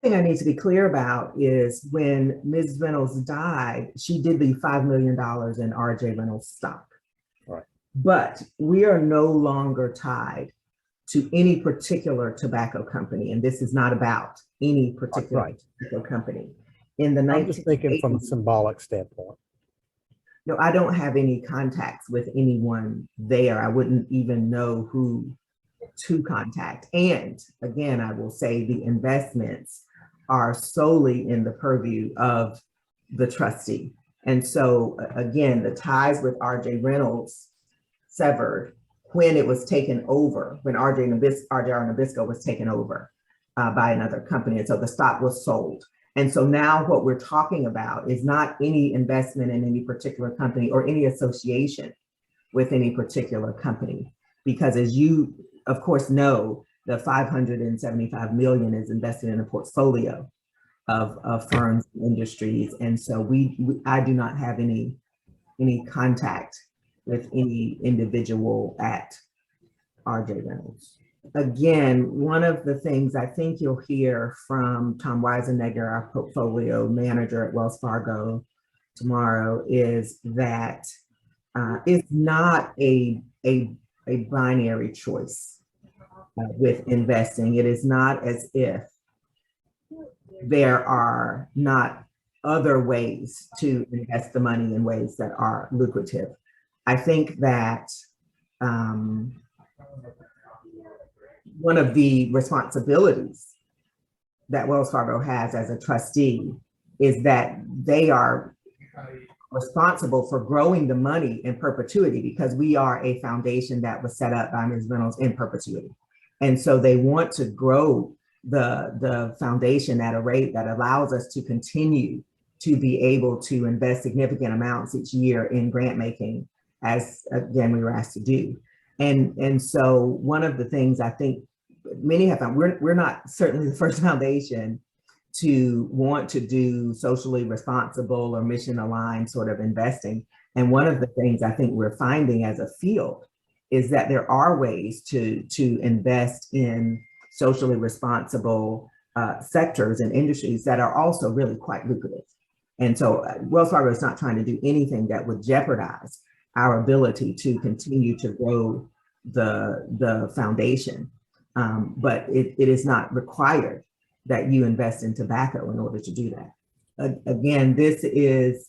thing I need to be clear about is when Ms. Reynolds died, she did leave $5 million in RJ Reynolds stock. Right. But we are no longer tied to any particular tobacco company. And this is not about any particular tobacco company. In the I'm just thinking from a 1980s, symbolic standpoint. no, I don't have any contacts with anyone there. I wouldn't even know who to contact. And again, I will say the investments are solely in the purview of the trustee. And so again, the ties with RJ Reynolds severed when it was taken over, when RJ Nabisco was taken over by another company. And so the stock was sold. And so now what we're talking about is not any investment in any particular company or any association with any particular company. Because as you, of course, know, the 575 million is invested in a portfolio of firms and industries. And so I do not have any contact with any individual at RJ Reynolds. Again, one of the things I think you'll hear from Tom Weisenegger, our portfolio manager at Wells Fargo tomorrow, is that it's not a binary choice with investing. It is not as if there are not other ways to invest the money in ways that are lucrative. I think that one of the responsibilities that Wells Fargo has as a trustee is that they are responsible for growing the money in perpetuity, because we are a foundation that was set up by Ms. Reynolds in perpetuity. And so they want to grow the foundation at a rate that allows us to continue to be able to invest significant amounts each year in grant making, as again, we were asked to do. And so one of the things I think many have found, we're not certainly the first foundation to want to do socially responsible or mission aligned sort of investing. And one of the things I think we're finding as a field is that there are ways to invest in socially responsible sectors and industries that are also really quite lucrative. And so Wells Fargo is not trying to do anything that would jeopardize our ability to continue to grow the foundation. But it is not required that you invest in tobacco in order to do that. Again, this is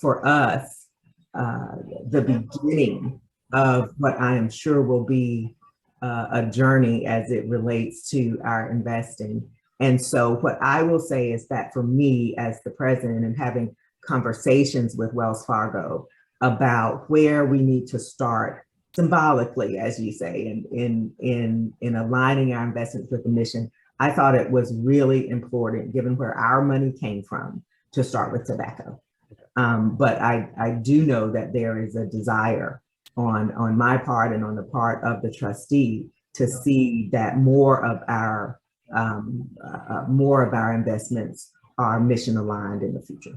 for us the beginning of what I am sure will be a journey as it relates to our investing. And so what I will say is that for me as the president and having conversations with Wells Fargo about where we need to start symbolically, as you say, in aligning our investments with the mission, I thought it was really important, given where our money came from, to start with tobacco. But I do know that there is a desire on my part and on the part of the trustee to see that more of our investments are mission aligned in the future.